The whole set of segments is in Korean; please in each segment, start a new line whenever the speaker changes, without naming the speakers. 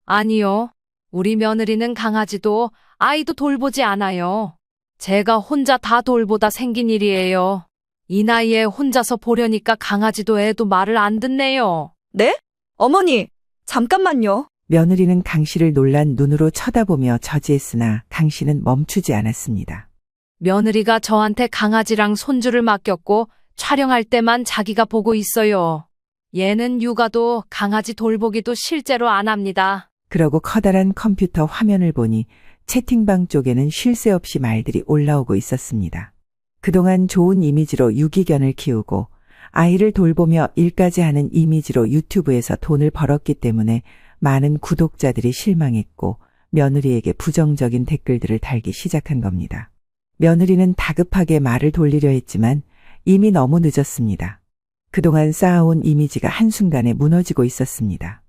아니요. 우리 며느리는 강아지도 아이도 돌보지 않아요. 제가 혼자 다 돌보다 생긴 일이에요. 이 나이에 혼자서 보려니까 강아지도 애도 말을 안 듣네요.
네? 어머니, 잠깐만요.
며느리는 강 씨를 놀란 눈으로 쳐다보며 저지했으나 강 씨는 멈추지 않았습니다.
며느리가 저한테 강아지랑 손주를 맡겼고 촬영할 때만 자기가 보고 있어요. 얘는 육아도 강아지 돌보기도 실제로 안 합니다.
그러고 커다란 컴퓨터 화면을 보니 채팅방 쪽에는 쉴 새 없이 말들이 올라오고 있었습니다. 그동안 좋은 이미지로 유기견을 키우고 아이를 돌보며 일까지 하는 이미지로 유튜브에서 돈을 벌었기 때문에 많은 구독자들이 실망했고 며느리에게 부정적인 댓글들을 달기 시작한 겁니다. 며느리는 다급하게 말을 돌리려 했지만 이미 너무 늦었습니다. 그동안 쌓아온 이미지가 한순간에 무너지고 있었습니다.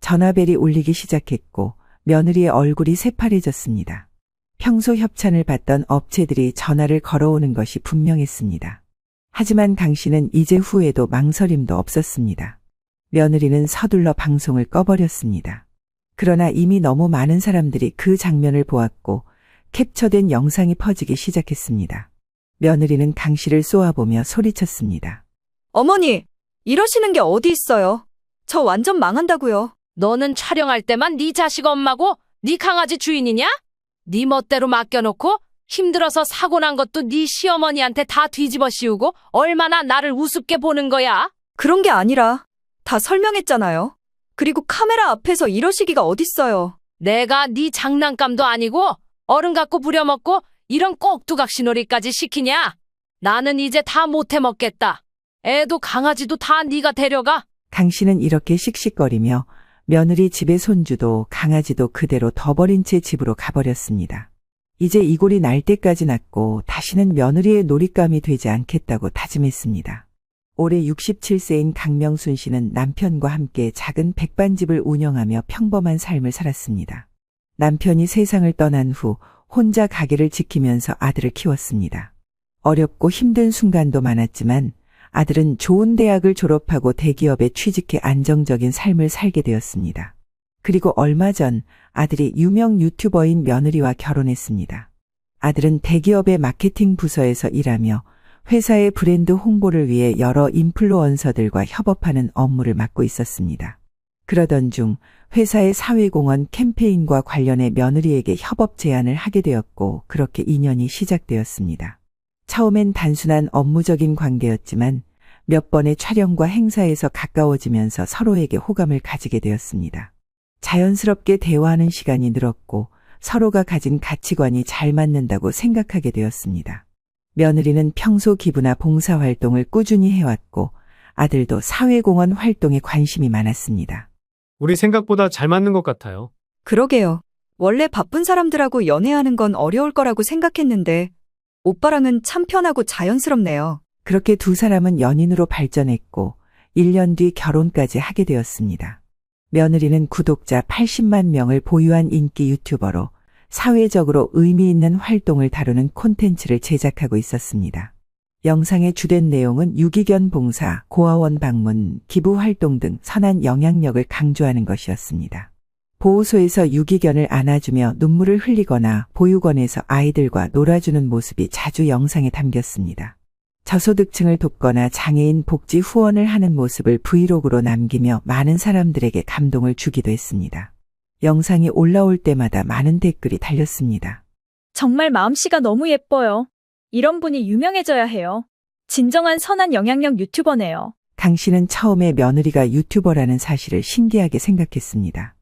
전화벨이 울리기 시작했고 며느리의 얼굴이 새파래졌습니다. 평소 협찬을 받던 업체들이 전화를 걸어오는 것이 분명했습니다. 하지만 강 씨는 이제 후에도 망설임도 없었습니다. 며느리는 서둘러 방송을 꺼버렸습니다. 그러나 이미 너무 많은 사람들이 그 장면을 보았고 캡처된 영상이 퍼지기 시작했습니다. 며느리는 강 씨를 쏘아보며 소리쳤습니다.
어머니, 이러시는 게 어디 있어요? 저 완전 망한다고요.
너는 촬영할 때만 네 자식 엄마고 네 강아지 주인이냐? 네 멋대로 맡겨놓고 힘들어서 사고 난 것도 네 시어머니한테 다 뒤집어 씌우고 얼마나 나를 우습게 보는 거야?
그런 게 아니라 다 설명했잖아요. 그리고 카메라 앞에서 이러시기가 어딨어요.
내가 네 장난감도 아니고 어른 갖고 부려먹고 이런 꼭두각시 놀이까지 시키냐? 나는 이제 다 못해 먹겠다. 애도 강아지도 다 네가 데려가.
강 씨는 이렇게 씩씩거리며 며느리 집의 손주도 강아지도 그대로 둬버린 채 집으로 가버렸습니다. 이제 이 꼴이 날 때까지 났고 다시는 며느리의 놀잇감이 되지 않겠다고 다짐했습니다. 올해 67세인 강명순 씨는 남편과 함께 작은 백반집을 운영하며 평범한 삶을 살았습니다. 남편이 세상을 떠난 후 혼자 가게를 지키면서 아들을 키웠습니다. 어렵고 힘든 순간도 많았지만 아들은 좋은 대학을 졸업하고 대기업에 취직해 안정적인 삶을 살게 되었습니다. 그리고 얼마 전 아들이 유명 유튜버인 며느리와 결혼했습니다. 아들은 대기업의 마케팅 부서에서 일하며 회사의 브랜드 홍보를 위해 여러 인플루언서들과 협업하는 업무를 맡고 있었습니다. 그러던 중 회사의 사회공헌 캠페인과 관련해 며느리에게 협업 제안을 하게 되었고 그렇게 인연이 시작되었습니다. 처음엔 단순한 업무적인 관계였지만 몇 번의 촬영과 행사에서 가까워지면서 서로에게 호감을 가지게 되었습니다. 자연스럽게 대화하는 시간이 늘었고 서로가 가진 가치관이 잘 맞는다고 생각하게 되었습니다. 며느리는 평소 기부나 봉사활동을 꾸준히 해왔고 아들도 사회공헌 활동에 관심이 많았습니다.
우리 생각보다 잘 맞는 것 같아요.
그러게요. 원래 바쁜 사람들하고 연애하는 건 어려울 거라고 생각했는데 오빠랑은 참 편하고 자연스럽네요.
그렇게 두 사람은 연인으로 발전했고 1년 뒤 결혼까지 하게 되었습니다. 며느리는 구독자 80만 명을 보유한 인기 유튜버로 사회적으로 의미 있는 활동을 다루는 콘텐츠를 제작하고 있었습니다. 영상의 주된 내용은 유기견 봉사, 고아원 방문, 기부 활동 등 선한 영향력을 강조하는 것이었습니다. 보호소에서 유기견을 안아주며 눈물을 흘리거나 보육원에서 아이들과 놀아주는 모습이 자주 영상에 담겼습니다. 저소득층을 돕거나 장애인 복지 후원을 하는 모습을 브이로그로 남기며 많은 사람들에게 감동을 주기도 했습니다. 영상이 올라올 때마다 많은 댓글이 달렸습니다.
정말 마음씨가 너무 예뻐요. 이런 분이 유명해져야 해요. 진정한 선한 영향력 유튜버네요.
강 씨는 처음에 며느리가 유튜버라는 사실을 신기하게 생각했습니다.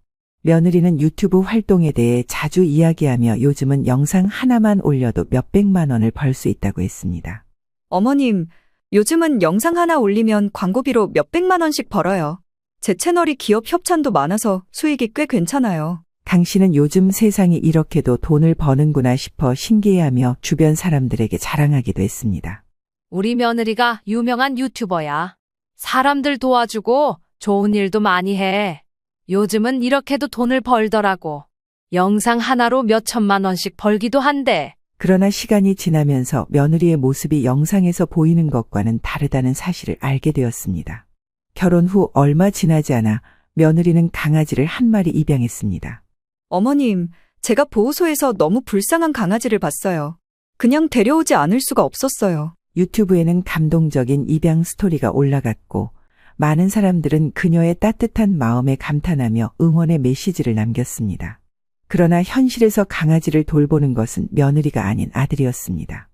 며느리는 유튜브 활동에 대해 자주 이야기하며 요즘은 영상 하나만 올려도 몇백만 원을 벌 수 있다고 했습니다.
어머님, 요즘은 영상 하나 올리면 광고비로 몇백만 원씩 벌어요. 제 채널이 기업 협찬도 많아서 수익이 꽤 괜찮아요.
강 씨는 요즘 세상이 이렇게도 돈을 버는구나 싶어 신기해하며 주변 사람들에게 자랑하기도 했습니다.
우리 며느리가 유명한 유튜버야. 사람들 도와주고 좋은 일도 많이 해. 요즘은 이렇게도 돈을 벌더라고. 영상 하나로 몇 천만 원씩 벌기도 한대.
그러나 시간이 지나면서 며느리의 모습이 영상에서 보이는 것과는 다르다는 사실을 알게 되었습니다. 결혼 후 얼마 지나지 않아 며느리는 강아지를 한 마리 입양했습니다.
어머님, 제가 보호소에서 너무 불쌍한 강아지를 봤어요. 그냥 데려오지 않을 수가 없었어요.
유튜브에는 감동적인 입양 스토리가 올라갔고 많은 사람들은 그녀의 따뜻한 마음에 감탄하며 응원의 메시지를 남겼습니다. 그러나 현실에서 강아지를 돌보는 것은 며느리가 아닌 아들이었습니다.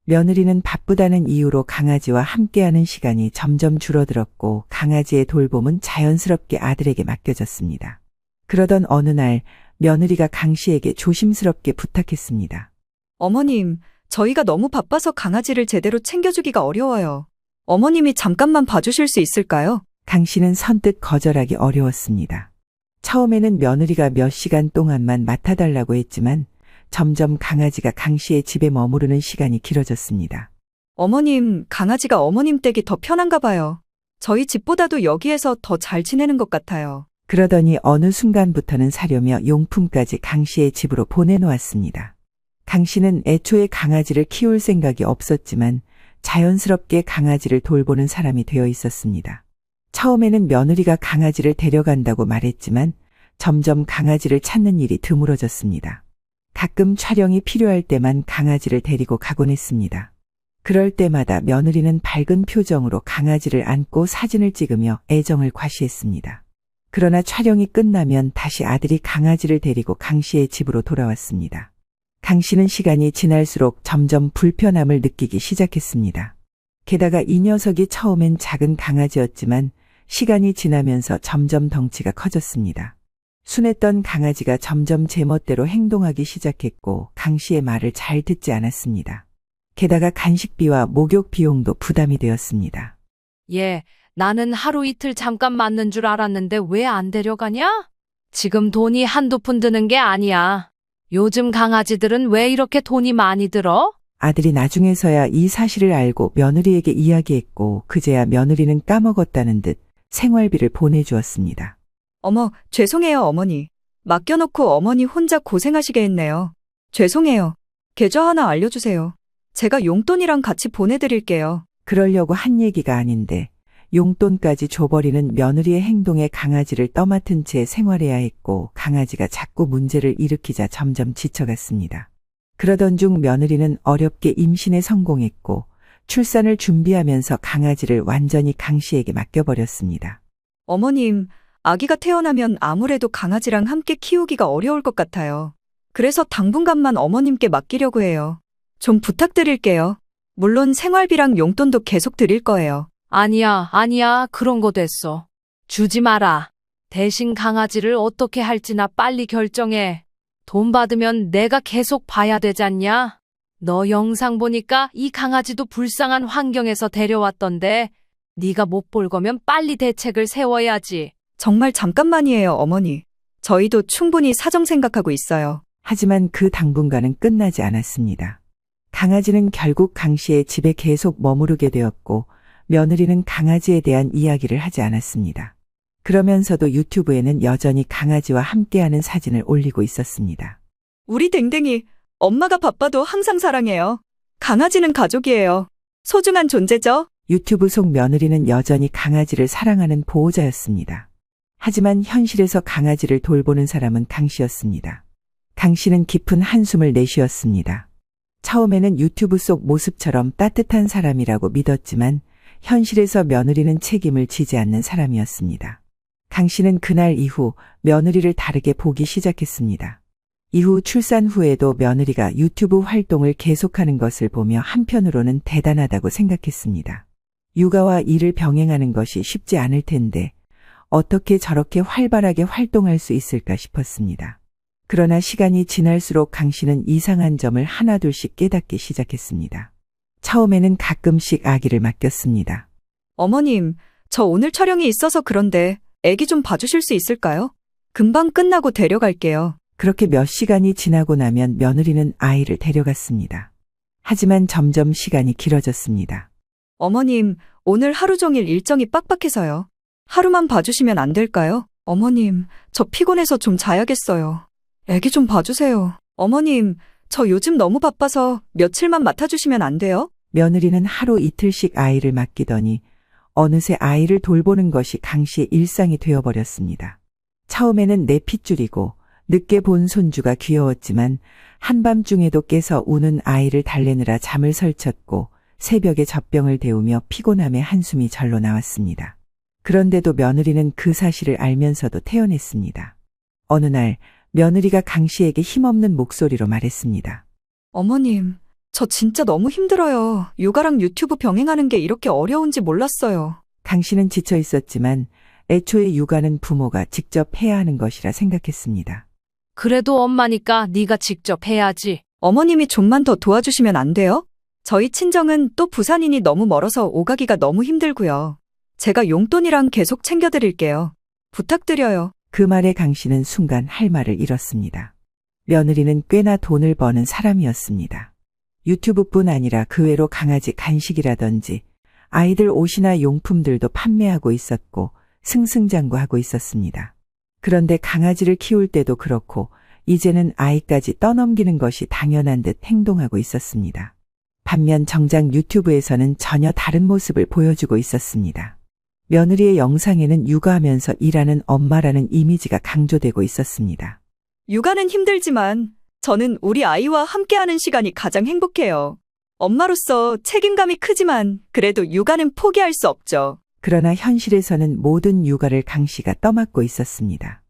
며느리는 바쁘다는 이유로 강아지와 함께하는 시간이 점점 줄어들었고 강아지의 돌봄은 자연스럽게 아들에게 맡겨졌습니다. 그러던 어느 날 며느리가 강 씨에게 조심스럽게 부탁했습니다.
어머님, 저희가 너무 바빠서 강아지를 제대로 챙겨주기가 어려워요. 어머님이 잠깐만 봐주실 수 있을까요?
강 씨는 선뜻 거절하기 어려웠습니다. 처음에는 며느리가 몇 시간 동안만 맡아달라고 했지만 점점 강아지가 강 씨의 집에 머무르는 시간이 길어졌습니다.
어머님, 강아지가 어머님 댁이 더 편한가 봐요. 저희 집보다도 여기에서 더 잘 지내는 것 같아요.
그러더니 어느 순간부터는 사려며 용품까지 강 씨의 집으로 보내놓았습니다. 강 씨는 애초에 강아지를 키울 생각이 없었지만 자연스럽게 강아지를 돌보는 사람이 되어 있었습니다. 처음에는 며느리가 강아지를 데려간다고 말했지만 점점 강아지를 찾는 일이 드물어졌습니다. 가끔 촬영이 필요할 때만 강아지를 데리고 가곤 했습니다. 그럴 때마다 며느리는 밝은 표정으로 강아지를 안고 사진을 찍으며 애정을 과시했습니다. 그러나 촬영이 끝나면 다시 아들이 강아지를 데리고 강 씨의 집으로 돌아왔습니다. 강 씨는 시간이 지날수록 점점 불편함을 느끼기 시작했습니다. 게다가 이 녀석이 처음엔 작은 강아지였지만 시간이 지나면서 점점 덩치가 커졌습니다. 순했던 강아지가 점점 제멋대로 행동하기 시작했고 강 씨의 말을 잘 듣지 않았습니다. 게다가 간식비와 목욕 비용도 부담이 되었습니다.
얘, 나는 하루 이틀 잠깐 맞는 줄 알았는데 왜 안 데려가냐? 지금 돈이 한두 푼 드는 게 아니야. 요즘 강아지들은 왜 이렇게 돈이 많이 들어?
아들이 나중에서야 이 사실을 알고 며느리에게 이야기했고 그제야 며느리는 까먹었다는 듯 생활비를 보내주었습니다.
어머, 죄송해요, 어머니. 맡겨놓고 어머니 혼자 고생하시게 했네요. 죄송해요. 계좌 하나 알려주세요. 제가 용돈이랑 같이 보내드릴게요.
그러려고 한 얘기가 아닌데 용돈까지 줘버리는 며느리의 행동에 강아지를 떠맡은 채 생활해야 했고 강아지가 자꾸 문제를 일으키자 점점 지쳐갔습니다. 그러던 중 며느리는 어렵게 임신에 성공했고 출산을 준비하면서 강아지를 완전히 강 씨에게 맡겨버렸습니다.
어머님, 아기가 태어나면 아무래도 강아지랑 함께 키우기가 어려울 것 같아요. 그래서 당분간만 어머님께 맡기려고 해요. 좀 부탁드릴게요. 물론 생활비랑 용돈도 계속 드릴 거예요.
아니야. 그런 거 됐어. 주지 마라. 대신 강아지를 어떻게 할지나 빨리 결정해. 돈 받으면 내가 계속 봐야 되잖냐? 너 영상 보니까 이 강아지도 불쌍한 환경에서 데려왔던데 네가 못 볼 거면 빨리 대책을 세워야지.
정말 잠깐만이에요, 어머니. 저희도 충분히 사정 생각하고 있어요.
하지만 그 당분간은 끝나지 않았습니다. 강아지는 결국 강 씨의 집에 계속 머무르게 되었고 며느리는 강아지에 대한 이야기를 하지 않았습니다. 그러면서도 유튜브에는 여전히 강아지와 함께하는 사진을 올리고 있었습니다.
우리 댕댕이, 엄마가 바빠도 항상 사랑해요. 강아지는 가족이에요. 소중한 존재죠?
유튜브 속 며느리는 여전히 강아지를 사랑하는 보호자였습니다. 하지만 현실에서 강아지를 돌보는 사람은 강 씨였습니다. 강 씨는 깊은 한숨을 내쉬었습니다. 처음에는 유튜브 속 모습처럼 따뜻한 사람이라고 믿었지만 현실에서 며느리는 책임을 지지 않는 사람이었습니다. 강 씨는 그날 이후 며느리를 다르게 보기 시작했습니다. 이후 출산 후에도 며느리가 유튜브 활동을 계속하는 것을 보며 한편으로는 대단하다고 생각했습니다. 육아와 일을 병행하는 것이 쉽지 않을 텐데 어떻게 저렇게 활발하게 활동할 수 있을까 싶었습니다. 그러나 시간이 지날수록 강 씨는 이상한 점을 하나둘씩 깨닫기 시작했습니다. 처음에는 가끔씩 아기를 맡겼습니다.
어머님, 저 오늘 촬영이 있어서 그런데 애기 좀 봐주실 수 있을까요? 금방 끝나고 데려갈게요.
그렇게 몇 시간이 지나고 나면 며느리는 아이를 데려갔습니다. 하지만 점점 시간이 길어졌습니다.
어머님, 오늘 하루 종일 일정이 빡빡해서요. 하루만 봐주시면 안 될까요? 어머님, 저 피곤해서 좀 자야겠어요. 애기 좀 봐주세요. 어머님, 저 요즘 너무 바빠서 며칠만 맡아주시면 안 돼요?
며느리는 하루 이틀씩 아이를 맡기더니 어느새 아이를 돌보는 것이 강 씨의 일상이 되어버렸습니다. 처음에는 내 핏줄이고 늦게 본 손주가 귀여웠지만 한밤중에도 깨서 우는 아이를 달래느라 잠을 설쳤고 새벽에 젖병을 데우며 피곤함에 한숨이 절로 나왔습니다. 그런데도 며느리는 그 사실을 알면서도 태어냈습니다. 어느 날 며느리가 강 씨에게 힘없는 목소리로 말했습니다.
어머님, 저 진짜 너무 힘들어요. 육아랑 유튜브 병행하는 게 이렇게 어려운지 몰랐어요.
강 씨는 지쳐 있었지만 애초에 육아는 부모가 직접 해야 하는 것이라 생각했습니다.
그래도 엄마니까 네가 직접 해야지.
어머님이 좀만 더 도와주시면 안 돼요? 저희 친정은 또 부산이니 너무 멀어서 오가기가 너무 힘들고요. 제가 용돈이랑 계속 챙겨드릴게요. 부탁드려요.
그 말에 강 씨는 순간 할 말을 잃었습니다. 며느리는 꽤나 돈을 버는 사람이었습니다. 유튜브뿐 아니라 그 외로 강아지 간식이라든지 아이들 옷이나 용품들도 판매하고 있었고 승승장구하고 있었습니다. 그런데 강아지를 키울 때도 그렇고 이제는 아이까지 떠넘기는 것이 당연한 듯 행동하고 있었습니다. 반면 정작 유튜브에서는 전혀 다른 모습을 보여주고 있었습니다. 며느리의 영상에는 육아하면서 일하는 엄마라는 이미지가 강조되고 있었습니다.
육아는 힘들지만 저는 우리 아이와 함께하는 시간이 가장 행복해요. 엄마로서 책임감이 크지만 그래도 육아는 포기할 수 없죠.
그러나 현실에서는 모든 육아를 강 씨가 떠맡고 있었습니다.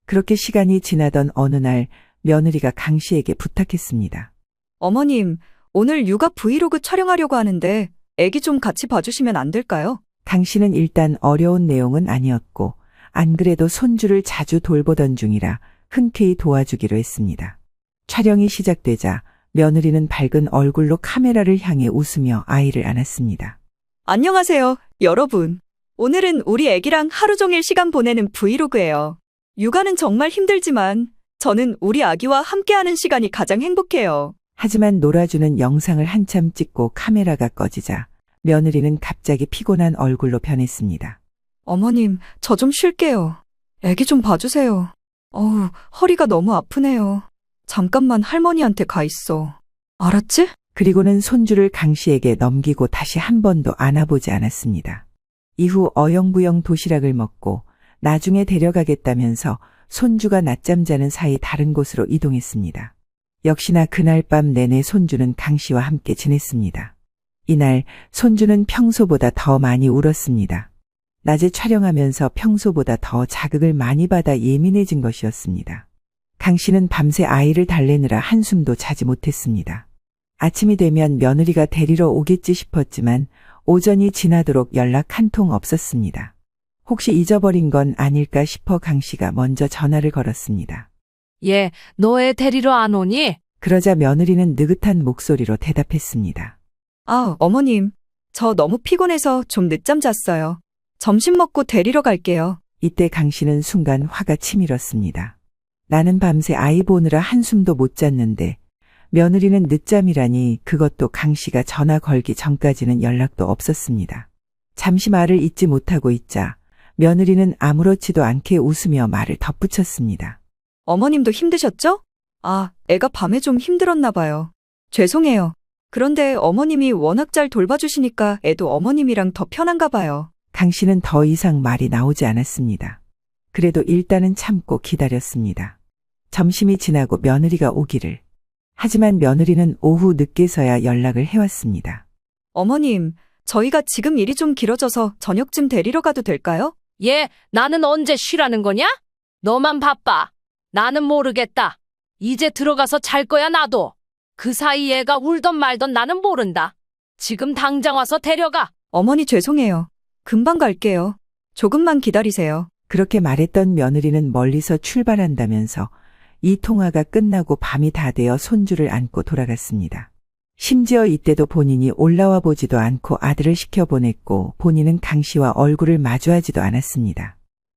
그렇게 시간이 지나던 어느 날 며느리가 강 씨에게 부탁했습니다.
어머님, 오늘 육아 브이로그 촬영하려고 하는데 애기 좀 같이 봐주시면 안 될까요?
강 씨는 일단 어려운 내용은 아니었고 안 그래도 손주를 자주 돌보던 중이라 흔쾌히 도와주기로 했습니다. 촬영이 시작되자 며느리는 밝은 얼굴로 카메라를 향해 웃으며 아이를 안았습니다.
안녕하세요, 여러분. 오늘은 우리 애기랑 하루 종일 시간 보내는 브이로그예요. 육아는 정말 힘들지만 저는 우리 아기와 함께하는 시간이 가장 행복해요.
하지만 놀아주는 영상을 한참 찍고 카메라가 꺼지자 며느리는 갑자기 피곤한 얼굴로 변했습니다.
어머님, 저 좀 쉴게요. 애기 좀 봐주세요. 어우, 허리가 너무 아프네요. 잠깐만 할머니한테 가 있어. 알았지?
그리고는 손주를 강 씨에게 넘기고 다시 한 번도 안아보지 않았습니다. 이후 어영부영 도시락을 먹고 나중에 데려가겠다면서 손주가 낮잠 자는 사이 다른 곳으로 이동했습니다. 역시나 그날 밤 내내 손주는 강 씨와 함께 지냈습니다. 이날 손주는 평소보다 더 많이 울었습니다. 낮에 촬영하면서 평소보다 더 자극을 많이 받아 예민해진 것이었습니다. 강 씨는 밤새 아이를 달래느라 한숨도 자지 못했습니다. 아침이 되면 며느리가 데리러 오겠지 싶었지만 오전이 지나도록 연락 한 통 없었습니다. 혹시 잊어버린 건 아닐까 싶어 강 씨가 먼저 전화를 걸었습니다.
얘, 너 애 데리러 안 오니?
그러자 며느리는 느긋한 목소리로 대답했습니다.
아, 어머님. 저 너무 피곤해서 좀 늦잠 잤어요. 점심 먹고 데리러 갈게요.
이때 강 씨는 순간 화가 치밀었습니다. 나는 밤새 아이 보느라 한숨도 못 잤는데 며느리는 늦잠이라니 그것도 강 씨가 전화 걸기 전까지는 연락도 없었습니다. 잠시 말을 잇지 못하고 있자 며느리는 아무렇지도 않게 웃으며 말을 덧붙였습니다.
어머님도 힘드셨죠? 아, 애가 밤에 좀 힘들었나 봐요. 죄송해요. 그런데 어머님이 워낙 잘 돌봐주시니까 애도 어머님이랑 더 편한가 봐요.
강 씨는 더 이상 말이 나오지 않았습니다. 그래도 일단은 참고 기다렸습니다. 점심이 지나고 며느리가 오기를. 하지만 며느리는 오후 늦게서야 연락을 해왔습니다.
어머님, 저희가 지금 일이 좀 길어져서 저녁쯤 데리러 가도 될까요?
얘, 나는 언제 쉬라는 거냐? 너만 바빠. 나는 모르겠다. 이제 들어가서 잘 거야, 나도. 그 사이 얘가 울던 말던 나는 모른다. 지금 당장 와서 데려가.
어머니 죄송해요. 금방 갈게요. 조금만 기다리세요.
그렇게 말했던 며느리는 멀리서 출발한다면서 이 통화가 끝나고 밤이 다 되어 손주를 안고 돌아갔습니다. 심지어 이때도 본인이 올라와 보지도 않고 아들을 시켜보냈고 본인은 강 씨와 얼굴을 마주하지도 않았습니다.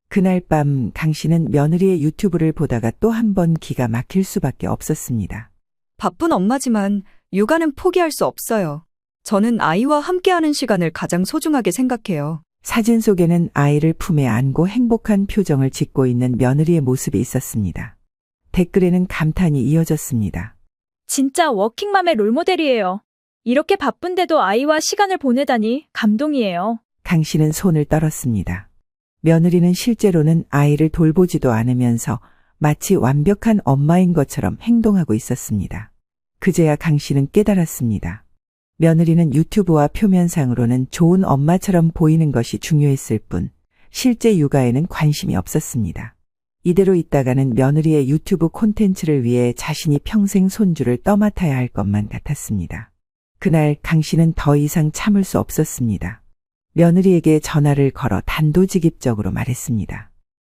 그날 밤 강 씨는 며느리의 유튜브를 보다가 또 한 번 기가 막힐 수밖에 없었습니다.
바쁜 엄마지만 육아는 포기할 수 없어요. 저는 아이와 함께하는 시간을 가장 소중하게 생각해요.
사진 속에는 아이를 품에 안고 행복한 표정을 짓고 있는 며느리의 모습이 있었습니다. 댓글에는 감탄이 이어졌습니다.
진짜 워킹맘의 롤모델이에요. 이렇게 바쁜데도 아이와 시간을 보내다니 감동이에요.
강 씨는 손을 떨었습니다. 며느리는 실제로는 아이를 돌보지도 않으면서 마치 완벽한 엄마인 것처럼 행동하고 있었습니다. 그제야 강 씨는 깨달았습니다. 며느리는 유튜브와 표면상으로는 좋은 엄마처럼 보이는 것이 중요했을 뿐 실제 육아에는 관심이 없었습니다. 이대로 있다가는 며느리의 유튜브 콘텐츠를 위해 자신이 평생 손주를 떠맡아야 할 것만 같았습니다. 그날 강 씨는 더 이상 참을 수 없었습니다. 며느리에게 전화를 걸어 단도직입적으로 말했습니다.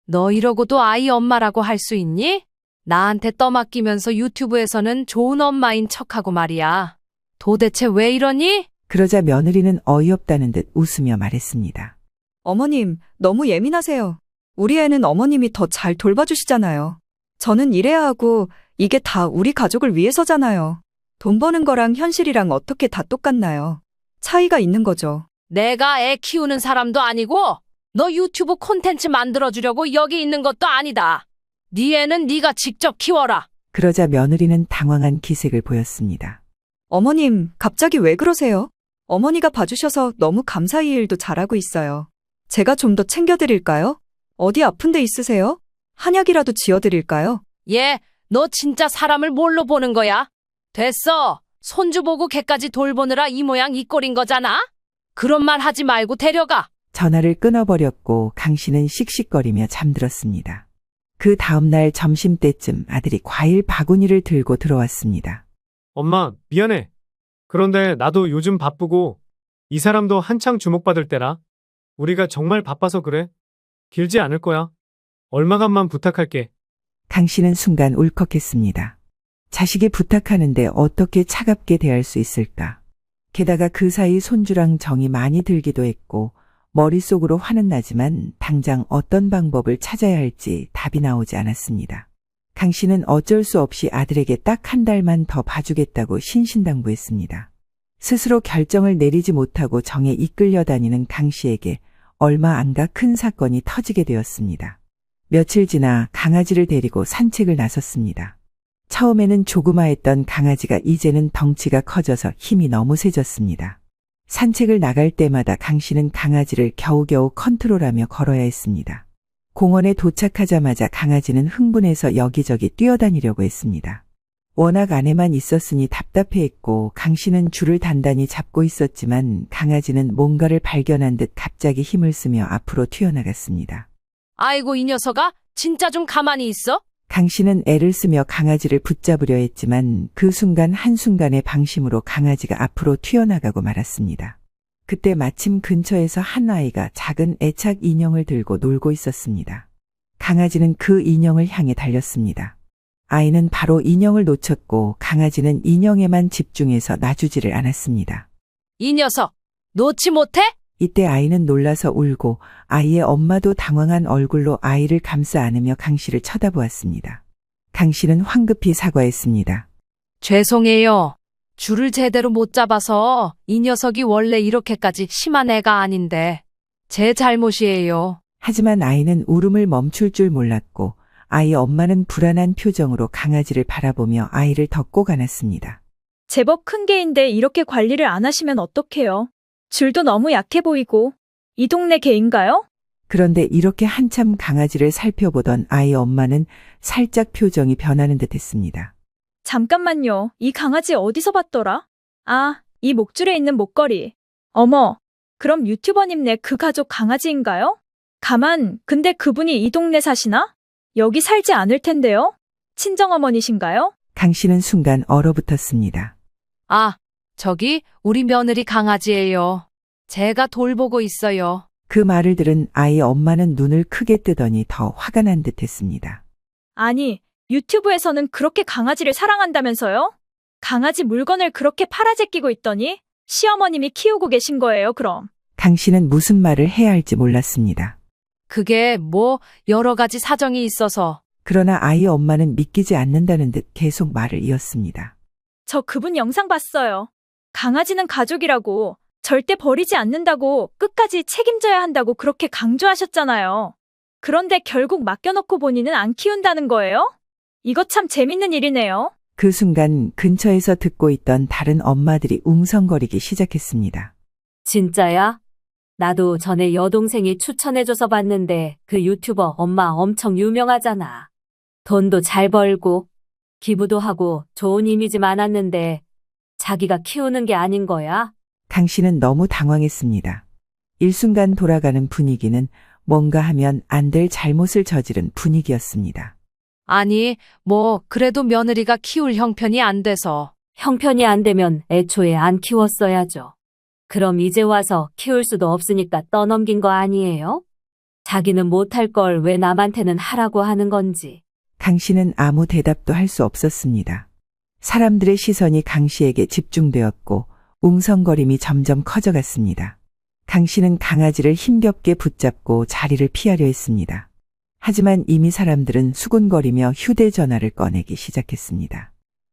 너 이러고도 아이 엄마라고 할 수 있니? 나한테 떠맡기면서 유튜브에서는 좋은 엄마인 척하고 말이야. 도대체 왜 이러니?
그러자 며느리는 어이없다는 듯 웃으며 말했습니다.
어머님, 너무 예민하세요. 우리 애는 어머님이 더 잘 돌봐주시잖아요. 저는 일해야 하고 이게 다 우리 가족을 위해서잖아요. 돈 버는 거랑 현실이랑 어떻게 다 똑같나요? 차이가 있는 거죠.
내가 애 키우는 사람도 아니고 너 유튜브 콘텐츠 만들어주려고 여기 있는 것도 아니다. 네 애는 네가 직접 키워라.
그러자 며느리는 당황한 기색을 보였습니다.
어머님, 갑자기 왜 그러세요? 어머니가 봐주셔서 너무 감사히 일도 잘하고 있어요. 제가 좀 더 챙겨드릴까요? 어디 아픈 데 있으세요? 한약이라도 지어드릴까요?
얘, 너 진짜 사람을 뭘로 보는 거야? 됐어. 손주 보고 걔까지 돌보느라 이 모양 이 꼴인 거잖아? 그런 말 하지 말고 데려가.
전화를 끊어버렸고 강 씨는 씩씩거리며 잠들었습니다. 그 다음날 점심때쯤 아들이 과일 바구니를 들고 들어왔습니다.
엄마, 미안해. 그런데 나도 요즘 바쁘고 이 사람도 한창 주목받을 때라. 우리가 정말 바빠서 그래. 길지 않을 거야. 얼마간만 부탁할게.
강 씨는 순간 울컥했습니다. 자식이 부탁하는데 어떻게 차갑게 대할 수 있을까? 게다가 그 사이 손주랑 정이 많이 들기도 했고 머릿속으로 화는 나지만 당장 어떤 방법을 찾아야 할지 답이 나오지 않았습니다. 강 씨는 어쩔 수 없이 아들에게 딱 한 달만 더 봐주겠다고 신신당부했습니다. 스스로 결정을 내리지 못하고 정에 이끌려 다니는 강 씨에게 얼마 안 가 큰 사건이 터지게 되었습니다. 며칠 지나 강아지를 데리고 산책을 나섰습니다. 처음에는 조그마했던 강아지가 이제는 덩치가 커져서 힘이 너무 세졌습니다. 산책을 나갈 때마다 강 씨는 강아지를 겨우겨우 컨트롤하며 걸어야 했습니다. 공원에 도착하자마자 강아지는 흥분해서 여기저기 뛰어다니려고 했습니다. 워낙 안에만 있었으니 답답해했고 강 씨는 줄을 단단히 잡고 있었지만 강아지는 뭔가를 발견한 듯 갑자기 힘을 쓰며 앞으로 튀어나갔습니다.
아이고 이 녀석아, 진짜 좀 가만히 있어?
강 씨는 애를 쓰며 강아지를 붙잡으려 했지만 그 순간 한순간의 방심으로 강아지가 앞으로 튀어나가고 말았습니다. 그때 마침 근처에서 한 아이가 작은 애착 인형을 들고 놀고 있었습니다. 강아지는 그 인형을 향해 달렸습니다. 아이는 바로 인형을 놓쳤고 강아지는 인형에만 집중해서 놔주지를 않았습니다.
이 녀석, 놓지 못해?
이때 아이는 놀라서 울고 아이의 엄마도 당황한 얼굴로 아이를 감싸 안으며 강 씨를 쳐다보았습니다. 강 씨는 황급히 사과했습니다.
죄송해요. 줄을 제대로 못 잡아서 이 녀석이 원래 이렇게까지 심한 애가 아닌데 제 잘못이에요.
하지만 아이는 울음을 멈출 줄 몰랐고 아이의 엄마는 불안한 표정으로 강아지를 바라보며 아이를 더 꼭 안았습니다.
제법 큰 개인데 이렇게 관리를 안 하시면 어떡해요? 줄도 너무 약해 보이고. 이 동네 개인가요?
그런데 이렇게 한참 강아지를 살펴보던 아이의 엄마는 살짝 표정이 변하는 듯 했습니다.
잠깐만요. 이 강아지 어디서 봤더라? 아, 이 목줄에 있는 목걸이. 어머, 그럼 유튜버님네 그 가족 강아지인가요? 근데 그분이 이 동네 사시나? 여기 살지 않을 텐데요? 친정어머니신가요?
강 씨는 순간 얼어붙었습니다.
아, 저기 우리 며느리 강아지예요. 제가 돌보고 있어요.
그 말을 들은 아이의 엄마는 눈을 크게 뜨더니 더 화가 난 듯 했습니다.
아니, 유튜브에서는 그렇게 강아지를 사랑한다면서요? 강아지 물건을 그렇게 팔아제끼고 있더니 시어머님이 키우고 계신 거예요, 그럼.
강 씨는 무슨 말을 해야 할지 몰랐습니다.
그게 뭐 여러 가지 사정이 있어서.
그러나 아이의 엄마는 믿기지 않는다는 듯 계속 말을 이었습니다.
저 그분 영상 봤어요. 강아지는 가족이라고, 절대 버리지 않는다고, 끝까지 책임져야 한다고 그렇게 강조하셨잖아요. 그런데 결국 맡겨놓고 본인은 안 키운다는 거예요? 이거 참 재밌는 일이네요.
그 순간 근처에서 듣고 있던 다른 엄마들이 웅성거리기 시작했습니다.
진짜야?
나도 전에 여동생이 추천해줘서 봤는데 그 유튜버 엄마 엄청 유명하잖아. 돈도 잘 벌고 기부도 하고 좋은 이미지 많았는데 자기가 키우는 게 아닌 거야?
강 씨는 너무 당황했습니다. 일순간 돌아가는 분위기는 뭔가 하면 안 될 잘못을 저지른 분위기였습니다.
아니, 뭐, 그래도 며느리가 키울 형편이 안 돼서.
형편이 안 되면 애초에 안 키웠어야죠. 그럼 이제 와서 키울 수도 없으니까 떠넘긴 거 아니에요? 자기는 못할 걸 왜 남한테는 하라고 하는 건지.
강 씨는 아무 대답도 할 수 없었습니다. 사람들의 시선이 강 씨에게 집중되었고 웅성거림이 점점 커져갔습니다. 강 씨는 강아지를 힘겹게 붙잡고 자리를 피하려 했습니다. 하지만 이미 사람들은 수군거리며 휴대전화를 꺼내기 시작했습니다.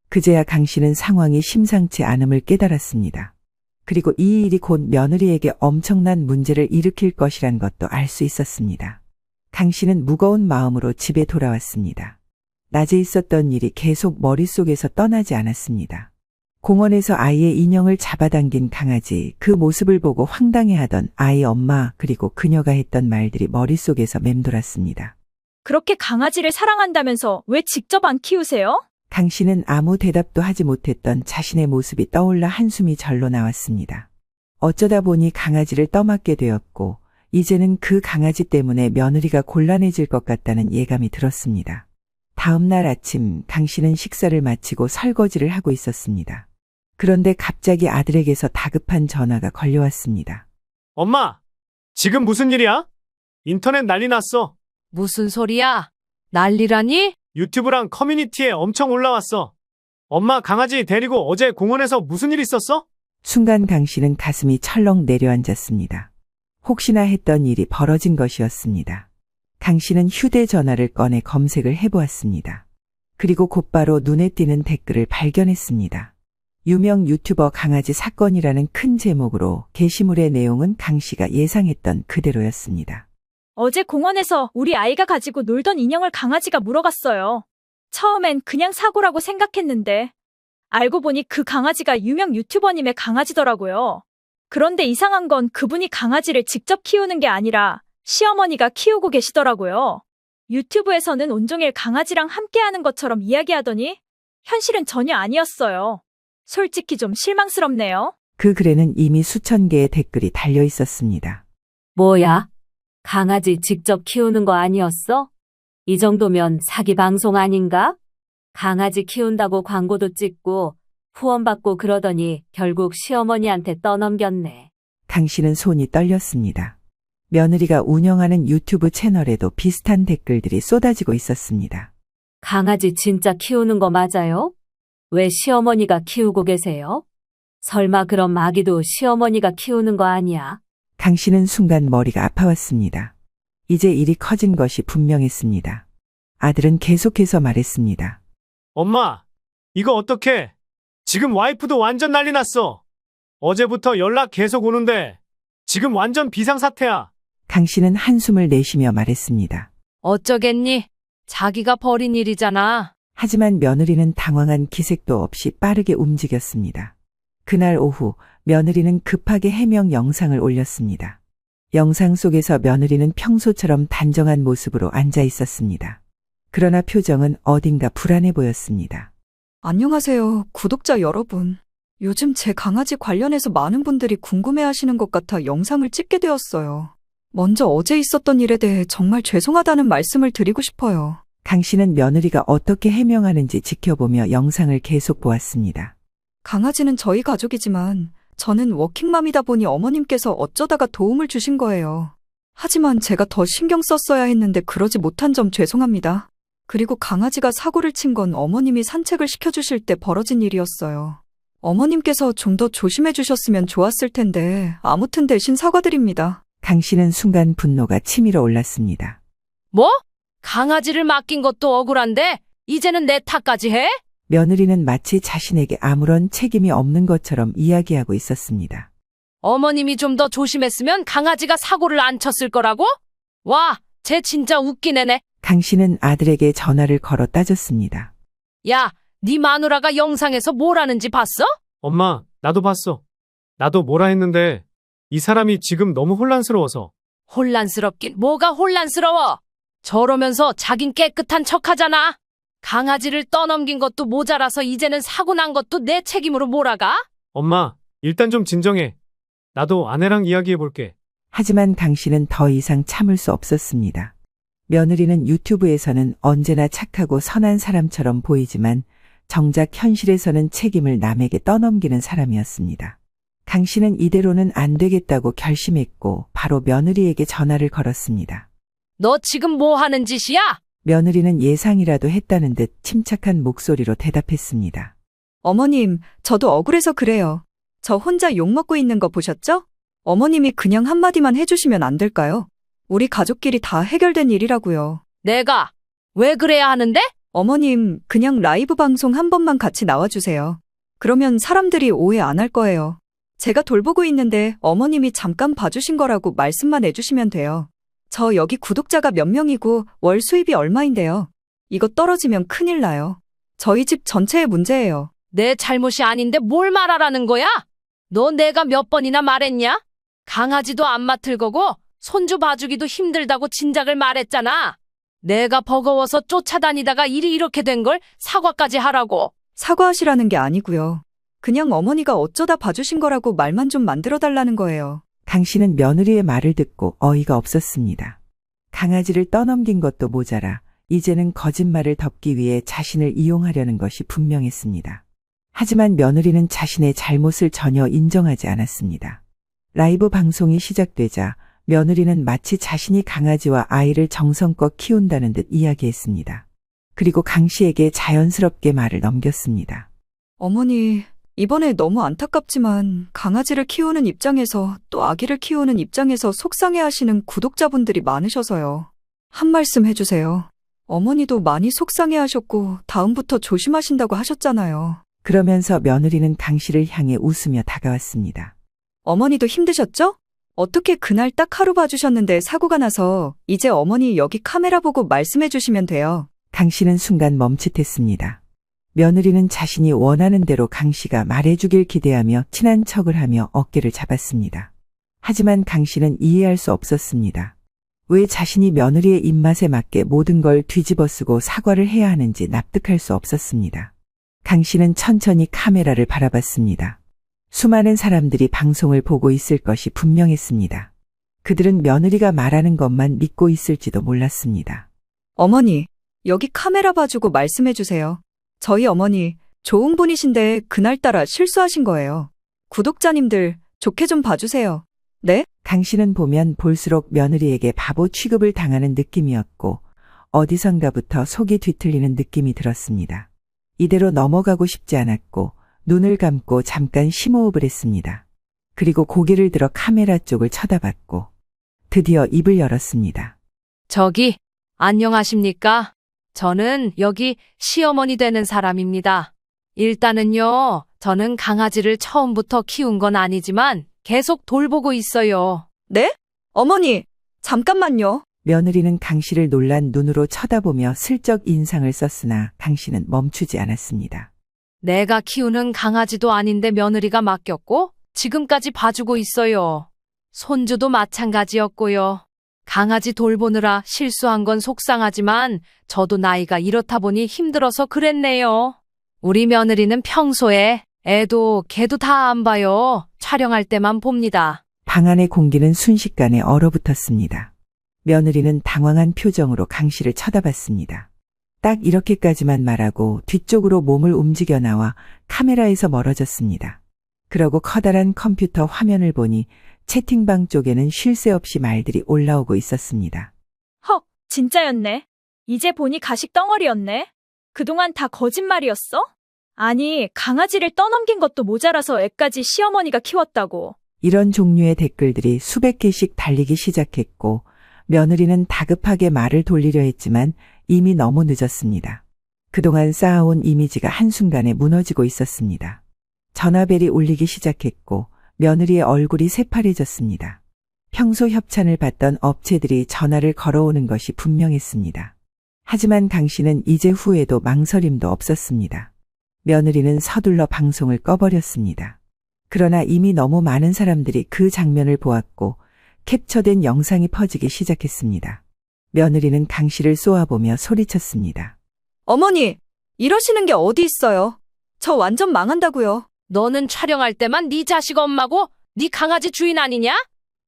그제야 강 씨는 상황이 심상치 않음을 깨달았습니다. 그리고 이 일이 곧 며느리에게 엄청난 문제를 일으킬 것이란 것도 알 수 있었습니다. 강 씨는 무거운 마음으로 집에 돌아왔습니다. 낮에 있었던 일이 계속 머릿속에서 떠나지 않았습니다. 공원에서 아이의 인형을 잡아당긴 강아지, 그 모습을 보고 황당해하던 아이 엄마, 그리고 그녀가 했던 말들이 머릿속에서 맴돌았습니다.
그렇게 강아지를 사랑한다면서 왜 직접 안 키우세요?
강 씨는 아무 대답도 하지 못했던 자신의 모습이 떠올라 한숨이 절로 나왔습니다. 어쩌다 보니 강아지를 떠맡게 되었고, 이제는 그 강아지 때문에 며느리가 곤란해질 것 같다는 예감이 들었습니다. 다음 날 아침 강 씨는 식사를 마치고 설거지를 하고 있었습니다. 그런데 갑자기 아들에게서 다급한 전화가 걸려왔습니다.
엄마, 지금 무슨 일이야? 인터넷 난리 났어.
무슨 소리야? 난리라니?
유튜브랑 커뮤니티에 엄청 올라왔어. 엄마 강아지 데리고 어제 공원에서 무슨 일 있었어?
순간 강 씨는 가슴이 철렁 내려앉았습니다. 혹시나 했던 일이 벌어진 것이었습니다. 강 씨는 휴대전화를 꺼내 검색을 해보았습니다. 그리고 곧바로 눈에 띄는 댓글을 발견했습니다. 유명 유튜버 강아지 사건이라는 큰 제목으로 게시물의 내용은 강 씨가 예상했던 그대로였습니다.
어제 공원에서 우리 아이가 가지고 놀던 인형을 강아지가 물어갔어요. 처음엔 그냥 사고라고 생각했는데 알고 보니 그 강아지가 유명 유튜버님의 강아지더라고요. 그런데 이상한 건 그분이 강아지를 직접 키우는 게 아니라 시어머니가 키우고 계시더라고요. 유튜브에서는 온종일 강아지랑 함께하는 것처럼 이야기하더니 현실은 전혀 아니었어요. 솔직히 좀 실망스럽네요.
그 글에는 이미 수천 개의 댓글이 달려 있었습니다.
뭐야? 강아지 직접 키우는 거 아니었어? 이 정도면 사기 방송 아닌가? 강아지 키운다고 광고도 찍고 후원받고 그러더니 결국 시어머니한테 떠넘겼네.
강 씨는 손이 떨렸습니다. 며느리가 운영하는 유튜브 채널에도 비슷한 댓글들이 쏟아지고 있었습니다.
강아지 진짜 키우는 거 맞아요? 왜 시어머니가 키우고 계세요? 설마 그럼 아기도 시어머니가 키우는 거 아니야?
강 씨는 순간 머리가 아파왔습니다. 이제 일이 커진 것이 분명했습니다. 아들은 계속해서 말했습니다.
엄마, 이거 어떡해? 지금 와이프도 완전 난리 났어. 어제부터 연락 계속 오는데 지금 완전 비상사태야.
강 씨는 한숨을 내쉬며 말했습니다.
어쩌겠니? 자기가 벌인 일이잖아.
하지만 며느리는 당황한 기색도 없이 빠르게 움직였습니다. 그날 오후 며느리는 급하게 해명 영상을 올렸습니다. 영상 속에서 며느리는 평소처럼 단정한 모습으로 앉아 있었습니다. 그러나 표정은 어딘가 불안해 보였습니다.
안녕하세요, 구독자 여러분. 요즘 제 강아지 관련해서 많은 분들이 궁금해하시는 것 같아 영상을 찍게 되었어요. 먼저 어제 있었던 일에 대해 정말 죄송하다는 말씀을 드리고 싶어요.
강 씨는 며느리가 어떻게 해명하는지 지켜보며 영상을 계속 보았습니다.
강아지는 저희 가족이지만 저는 워킹맘이다 보니 어머님께서 어쩌다가 도움을 주신 거예요. 하지만 제가 더 신경 썼어야 했는데 그러지 못한 점 죄송합니다. 그리고 강아지가 사고를 친 건 어머님이 산책을 시켜주실 때 벌어진 일이었어요. 어머님께서 좀 더 조심해 주셨으면 좋았을 텐데 아무튼 대신 사과드립니다.
강 씨는 순간 분노가 치밀어 올랐습니다.
뭐? 강아지를 맡긴 것도 억울한데 이제는 내 탓까지 해?
며느리는 마치 자신에게 아무런 책임이 없는 것처럼 이야기하고 있었습니다.
어머님이 좀 더 조심했으면 강아지가 사고를 안 쳤을 거라고? 와, 쟤 진짜 웃긴 애네.
강 씨는 아들에게 전화를 걸어 따졌습니다.
야, 네 마누라가 영상에서 뭘 하는지 봤어?
엄마, 나도 봤어. 나도 뭐라 했는데 이 사람이 지금 너무 혼란스러워서.
혼란스럽긴 뭐가 혼란스러워? 저러면서 자긴 깨끗한 척하잖아. 강아지를 떠넘긴 것도 모자라서 이제는 사고 난 것도 내 책임으로 몰아가?
엄마, 일단 좀 진정해. 나도 아내랑 이야기해 볼게.
하지만 당신은 더 이상 참을 수 없었습니다. 며느리는 유튜브에서는 언제나 착하고 선한 사람처럼 보이지만 정작 현실에서는 책임을 남에게 떠넘기는 사람이었습니다. 강 씨는 이대로는 안 되겠다고 결심했고 바로 며느리에게 전화를 걸었습니다.
너 지금 뭐 하는 짓이야?
며느리는 예상이라도 했다는 듯 침착한 목소리로 대답했습니다.
어머님, 저도 억울해서 그래요. 저 혼자 욕먹고 있는 거 보셨죠? 어머님이 그냥 한마디만 해주시면 안 될까요? 우리 가족끼리 다 해결된 일이라고요.
내가 왜 그래야 하는데?
어머님, 그냥 라이브 방송 한 번만 같이 나와주세요. 그러면 사람들이 오해 안 할 거예요. 제가 돌보고 있는데 어머님이 잠깐 봐주신 거라고 말씀만 해주시면 돼요. 저 여기 구독자가 몇 명이고 월 수입이 얼마인데요. 이거 떨어지면 큰일 나요. 저희 집 전체의 문제예요.
내 잘못이 아닌데 뭘 말하라는 거야? 너 내가 몇 번이나 말했냐? 강아지도 안 맡을 거고 손주 봐주기도 힘들다고 진작을 말했잖아. 내가 버거워서 쫓아다니다가 일이 이렇게 된 걸 사과까지 하라고.
사과하시라는 게 아니고요. 그냥 어머니가 어쩌다 봐주신 거라고 말만 좀 만들어 달라는 거예요.
강 씨는 며느리의 말을 듣고 어이가 없었습니다. 강아지를 떠넘긴 것도 모자라 이제는 거짓말을 덮기 위해 자신을 이용하려는 것이 분명했습니다. 하지만 며느리는 자신의 잘못을 전혀 인정하지 않았습니다. 라이브 방송이 시작되자 며느리는 마치 자신이 강아지와 아이를 정성껏 키운다는 듯 이야기했습니다. 그리고 강 씨에게 자연스럽게 말을 넘겼습니다.
어머니, 이번에 너무 안타깝지만 강아지를 키우는 입장에서 또 아기를 키우는 입장에서 속상해 하시는 구독자분들이 많으셔서요. 한 말씀 해주세요. 어머니도 많이 속상해 하셨고 다음부터 조심하신다고 하셨잖아요.
그러면서 며느리는 강 씨를 향해 웃으며 다가왔습니다.
어머니도 힘드셨죠? 어떻게 그날 딱 하루 봐주셨는데 사고가 나서 이제 어머니 여기 카메라 보고 말씀해 주시면 돼요.
강 씨는 순간 멈칫했습니다. 며느리는 자신이 원하는 대로 강 씨가 말해주길 기대하며 친한 척을 하며 어깨를 잡았습니다. 하지만 강 씨는 이해할 수 없었습니다. 왜 자신이 며느리의 입맛에 맞게 모든 걸 뒤집어쓰고 사과를 해야 하는지 납득할 수 없었습니다. 강 씨는 천천히 카메라를 바라봤습니다. 수많은 사람들이 방송을 보고 있을 것이 분명했습니다. 그들은 며느리가 말하는 것만 믿고 있을지도 몰랐습니다.
어머니, 여기 카메라 봐주고 말씀해 주세요. 저희 어머니 좋은 분이신데 그날따라 실수하신 거예요. 구독자님들 좋게 좀 봐주세요. 네?
강 씨는 보면 볼수록 며느리에게 바보 취급을 당하는 느낌이었고 어디선가부터 속이 뒤틀리는 느낌이 들었습니다. 이대로 넘어가고 싶지 않았고 눈을 감고 잠깐 심호흡을 했습니다. 그리고 고개를 들어 카메라 쪽을 쳐다봤고 드디어 입을 열었습니다.
저기, 안녕하십니까? 저는 여기 시어머니 되는 사람입니다. 일단은요, 저는 강아지를 처음부터 키운 건 아니지만 계속 돌보고 있어요.
네? 어머니, 잠깐만요.
며느리는 강 씨를 놀란 눈으로 쳐다보며 슬쩍 인상을 썼으나 강 씨는 멈추지 않았습니다.
내가 키우는 강아지도 아닌데 며느리가 맡겼고 지금까지 봐주고 있어요. 손주도 마찬가지였고요. 강아지 돌보느라 실수한 건 속상하지만 저도 나이가 이렇다 보니 힘들어서 그랬네요. 우리 며느리는 평소에 애도 개도 다 안 봐요. 촬영할 때만 봅니다.
방 안의 공기는 순식간에 얼어붙었습니다. 며느리는 당황한 표정으로 강 씨를 쳐다봤습니다. 딱 이렇게까지만 말하고 뒤쪽으로 몸을 움직여 나와 카메라에서 멀어졌습니다. 그러고 커다란 컴퓨터 화면을 보니 채팅방 쪽에는 쉴 새 없이 말들이 올라오고 있었습니다.
헉, 진짜였네. 이제 보니 가식 덩어리였네. 그동안 다 거짓말이었어? 아니, 강아지를 떠넘긴 것도 모자라서 애까지 시어머니가 키웠다고.
이런 종류의 댓글들이 수백 개씩 달리기 시작했고 며느리는 다급하게 말을 돌리려 했지만 이미 너무 늦었습니다. 그동안 쌓아온 이미지가 한순간에 무너지고 있었습니다. 전화벨이 울리기 시작했고 며느리의 얼굴이 새파래졌습니다. 평소 협찬을 받던 업체들이 전화를 걸어오는 것이 분명했습니다. 하지만 강 씨는 이제 후에도 망설임도 없었습니다. 며느리는 서둘러 방송을 꺼버렸습니다. 그러나 이미 너무 많은 사람들이 그 장면을 보았고 캡처된 영상이 퍼지기 시작했습니다. 며느리는 강 씨를 쏘아보며 소리쳤습니다.
어머니, 이러시는 게 어디 있어요? 저 완전 망한다고요.
너는 촬영할 때만 네 자식 엄마고 네 강아지 주인 아니냐?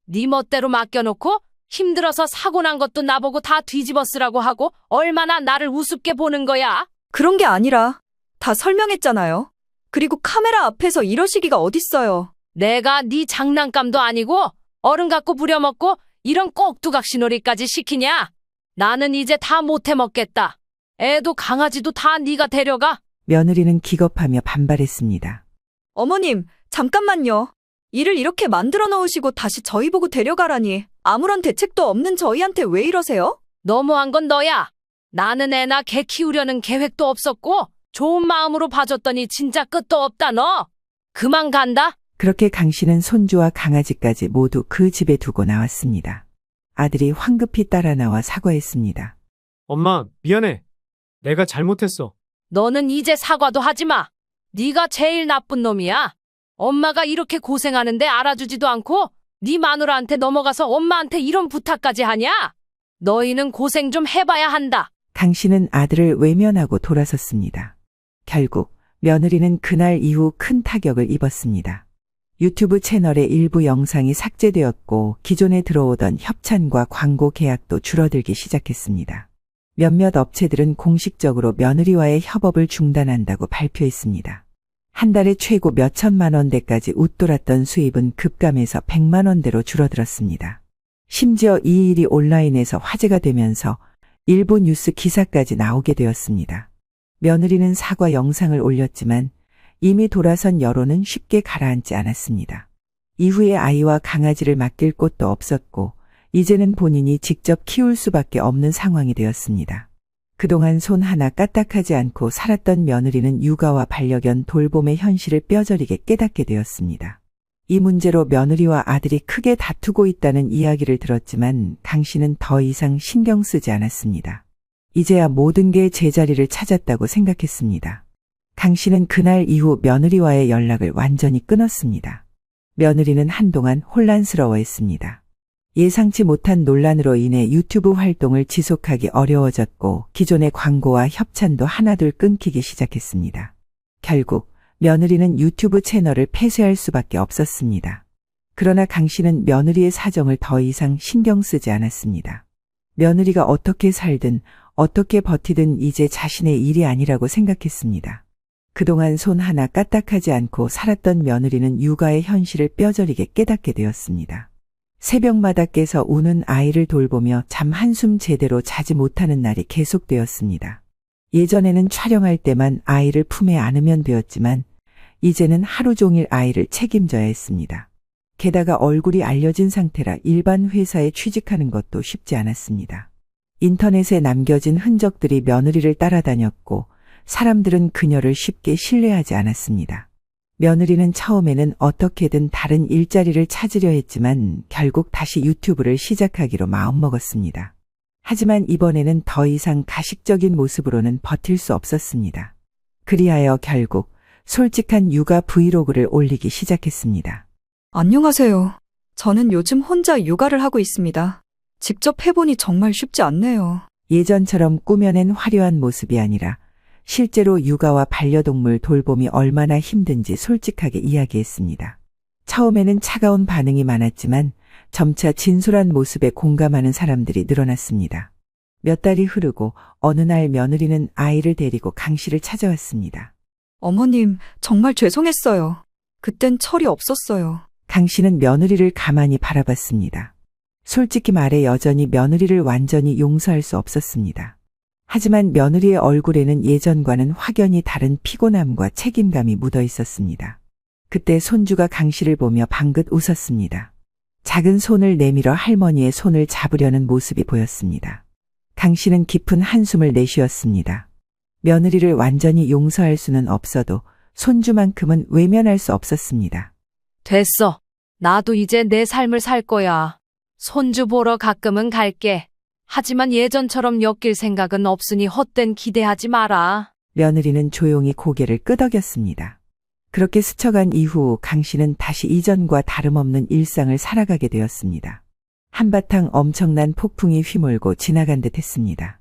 네 멋대로 맡겨놓고 힘들어서 사고 난 것도 나보고 다 뒤집어 쓰라고 하고 얼마나 나를 우습게 보는 거야?
그런 게 아니라 다 설명했잖아요. 그리고 카메라 앞에서 이러시기가 어딨어요.
내가 네 장난감도 아니고 어른 갖고 부려먹고 이런 꼭두각시놀이까지 시키냐? 나는 이제 다 못해 먹겠다. 애도 강아지도 다 네가 데려가.
며느리는 기겁하며 반발했습니다.
어머님, 잠깐만요. 일을 이렇게 만들어 놓으시고 다시 저희 보고 데려가라니 아무런 대책도 없는 저희한테 왜 이러세요?
너무한 건 너야. 나는 애나 개 키우려는 계획도 없었고 좋은 마음으로 봐줬더니 진짜 끝도 없다 너. 그만 간다.
그렇게 강 씨는 손주와 강아지까지 모두 그 집에 두고 나왔습니다. 아들이 황급히 따라 나와 사과했습니다.
엄마, 미안해. 내가 잘못했어.
너는 이제 사과도 하지 마. 네가 제일 나쁜 놈이야. 엄마가 이렇게 고생하는데 알아주지도 않고 네 마누라한테 넘어가서 엄마한테 이런 부탁까지 하냐? 너희는 고생 좀 해봐야 한다.
강 씨는 아들을 외면하고 돌아섰습니다. 결국 며느리는 그날 이후 큰 타격을 입었습니다. 유튜브 채널의 일부 영상이 삭제되었고 기존에 들어오던 협찬과 광고 계약도 줄어들기 시작했습니다. 몇몇 업체들은 공식적으로 며느리와의 협업을 중단한다고 발표했습니다. 한 달에 최고 몇 천만 원대까지 웃돌았던 수입은 급감해서 100만 원대로 줄어들었습니다. 심지어 이 일이 온라인에서 화제가 되면서 일부 뉴스 기사까지 나오게 되었습니다. 며느리는 사과 영상을 올렸지만 이미 돌아선 여론은 쉽게 가라앉지 않았습니다. 이후에 아이와 강아지를 맡길 곳도 없었고 이제는 본인이 직접 키울 수밖에 없는 상황이 되었습니다. 그동안 손 하나 까딱하지 않고 살았던 며느리는 육아와 반려견 돌봄의 현실을 뼈저리게 깨닫게 되었습니다. 이 문제로 며느리와 아들이 크게 다투고 있다는 이야기를 들었지만 강 씨는 더 이상 신경 쓰지 않았습니다. 이제야 모든 게 제자리를 찾았다고 생각했습니다. 강 씨는 그날 이후 며느리와의 연락을 완전히 끊었습니다. 며느리는 한동안 혼란스러워했습니다. 예상치 못한 논란으로 인해 유튜브 활동을 지속하기 어려워졌고 기존의 광고와 협찬도 하나둘 끊기기 시작했습니다. 결국 며느리는 유튜브 채널을 폐쇄할 수밖에 없었습니다. 그러나 강 씨는 며느리의 사정을 더 이상 신경 쓰지 않았습니다. 며느리가 어떻게 살든 어떻게 버티든 이제 자신의 일이 아니라고 생각했습니다. 그동안 손 하나 까딱하지 않고 살았던 며느리는 육아의 현실을 뼈저리게 깨닫게 되었습니다. 새벽마다 깨서 우는 아이를 돌보며 잠 한숨 제대로 자지 못하는 날이 계속되었습니다. 예전에는 촬영할 때만 아이를 품에 안으면 되었지만 이제는 하루 종일 아이를 책임져야 했습니다. 게다가 얼굴이 알려진 상태라 일반 회사에 취직하는 것도 쉽지 않았습니다. 인터넷에 남겨진 흔적들이 며느리를 따라다녔고 사람들은 그녀를 쉽게 신뢰하지 않았습니다. 며느리는 처음에는 어떻게든 다른 일자리를 찾으려 했지만 결국 다시 유튜브를 시작하기로 마음먹었습니다. 하지만 이번에는 더 이상 가식적인 모습으로는 버틸 수 없었습니다. 그리하여 결국 솔직한 육아 브이로그를 올리기 시작했습니다.
안녕하세요. 저는 요즘 혼자 육아를 하고 있습니다. 직접 해보니 정말 쉽지 않네요.
예전처럼 꾸며낸 화려한 모습이 아니라 실제로 육아와 반려동물 돌봄이 얼마나 힘든지 솔직하게 이야기했습니다. 처음에는 차가운 반응이 많았지만 점차 진솔한 모습에 공감하는 사람들이 늘어났습니다. 몇 달이 흐르고 어느 날 며느리는 아이를 데리고 강 씨를 찾아왔습니다.
어머님, 정말 죄송했어요. 그땐 철이 없었어요.
강 씨는 며느리를 가만히 바라봤습니다. 솔직히 말해 여전히 며느리를 완전히 용서할 수 없었습니다. 하지만 며느리의 얼굴에는 예전과는 확연히 다른 피곤함과 책임감이 묻어 있었습니다. 그때 손주가 강 씨를 보며 방긋 웃었습니다. 작은 손을 내밀어 할머니의 손을 잡으려는 모습이 보였습니다. 강 씨는 깊은 한숨을 내쉬었습니다. 며느리를 완전히 용서할 수는 없어도 손주만큼은 외면할 수 없었습니다.
됐어. 나도 이제 내 삶을 살 거야. 손주 보러 가끔은 갈게. 하지만 예전처럼 엮일 생각은 없으니 헛된 기대하지 마라.
며느리는 조용히 고개를 끄덕였습니다. 그렇게 스쳐간 이후 강 씨는 다시 이전과 다름없는 일상을 살아가게 되었습니다. 한바탕 엄청난 폭풍이 휘몰고 지나간 듯 했습니다.